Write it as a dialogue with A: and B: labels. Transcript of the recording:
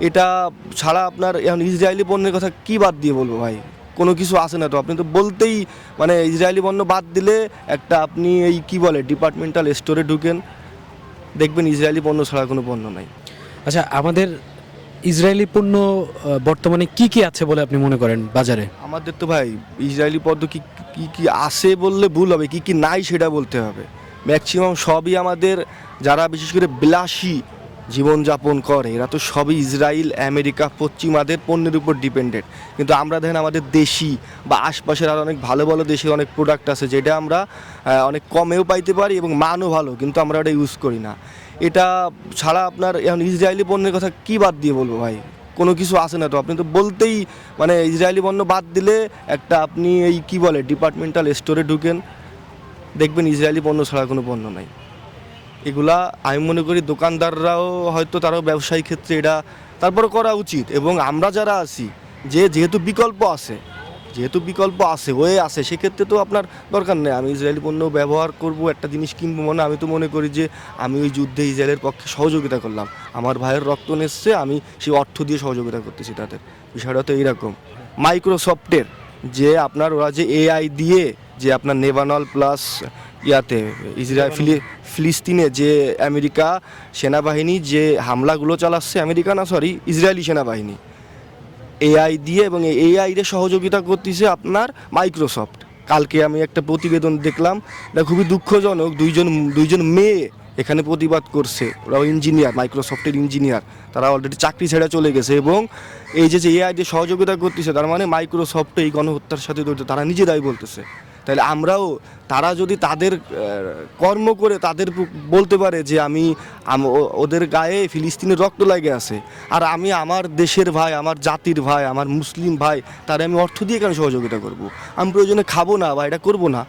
A: এটা ছাড়া আপনার এখন ইসরায়েলি পণ্যের কথা কি বাদ দিয়ে বলবো ভাই? কোনো কিছু আসে না তো, আপনি তো বলতেই মানে ইসরায়েলি পণ্য বাদ দিলে একটা আপনি এই কি বলে ডিপার্টমেন্টাল স্টোরে ঢুকেন, দেখবেন ইসরায়েলি পণ্য ছাড়া কোনো পণ্য নাই।
B: আচ্ছা, আমাদের ইসরায়েলি পণ্য বর্তমানে কি কি আছে বলে আপনি মনে করেন বাজারে?
A: আমাদের তো ভাই ইসরায়েলি পণ্য কি কি কি আসে বললে ভুল হবে, কি কি নাই সেটা বলতে হবে। ম্যাক্সিমাম সবই আমাদের যারা বিশেষ করে বিলাসী জীবনযাপন করে এরা তো সবই ইসরায়েল, আমেরিকা, পশ্চিমাদের পণ্যের উপর ডিপেন্ডেড। কিন্তু আমরা দেখেন আমাদের দেশি বা আশপাশের আর অনেক ভালো ভালো দেশের অনেক প্রোডাক্ট আছে যেটা আমরা অনেক কমেও পাইতে পারি এবং মানও ভালো, কিন্তু আমরা ওটা ইউজ করি না। এটা ছাড়া আপনার এখন ইসরায়েলি পণ্যের কথা কি বাদ দিয়ে বলবো ভাই? কোনো কিছু আসে না তো, আপনি তো বলতেই মানে ইসরায়েলি পণ্য বাদ দিলে একটা আপনি এই কি বলে ডিপার্টমেন্টাল স্টোরে ঢুকেন, দেখবেন ইসরায়েলি পণ্য ছাড়া কোনো পণ্য নাই। এগুলা আমি মনে করি দোকানদাররাও হয়তো তারাও ব্যবসায়িক ক্ষেত্রে এটা তারপরে করা উচিত, এবং আমরা যারা আছি যেহেতু বিকল্প আছে হয়ে আছে, সেক্ষেত্রে তো আপনার দরকার নেই আমি ইসরায়েলি পণ্য ব্যবহার করব, একটা জিনিস কিনবো, মানে আমি তো মনে করি যে আমি ওই যুদ্ধে ইসরায়েলের পক্ষে সহযোগিতা করলাম, আমার ভাইয়ের রক্ত নেসছে, আমি সেই অর্থ দিয়ে সহযোগিতা করতেছি তাদের। বিষয়টা তো এইরকম। মাইক্রোসফটের যে আপনার ওরা যে এআই দিয়ে যে আপনার নেভানল প্লাস ইয়াতে ফিলিস্তিনে যে আমেরিকা সেনাবাহিনী যে হামলাগুলো চালাচ্ছে, আমেরিকা না সরি ইসরায়েলি সেনাবাহিনী এআই দিয়ে, এবং এই এআইরে সহযোগিতা করতেছে আপনার মাইক্রোসফট। কালকে আমি একটা প্রতিবেদন দেখলাম, এটা খুবই দুঃখজনক, দুইজন মেয়ে এখানে প্রতিবাদ করছে, ওরাও ইঞ্জিনিয়ার, মাইক্রোসফটের ইঞ্জিনিয়ার, তারা অলরেডি চাকরি ছেড়ে চলে গেছে, এবং এই যে এআই দিয়ে সহযোগিতা করতেছে তার মানে মাইক্রোসফট এই গণহত্যার সাথে জড়িত, তারা নিজেরাই বলতেছে। তাহলে আমরাও তারা যদি তাদের কর্ম করে তাদের বলতে পারে যে ওদের গায়ে ফিলিস্তিনের রক্ত লাগে আছে, আর আমি আমার দেশের ভাই, আমার জাতির ভাই, আমার মুসলিম ভাই, তারা আমি অর্থ দিয়ে কেন সহযোগিতা করব? আমি প্রয়োজনে খাবো না বা এটা করবো না।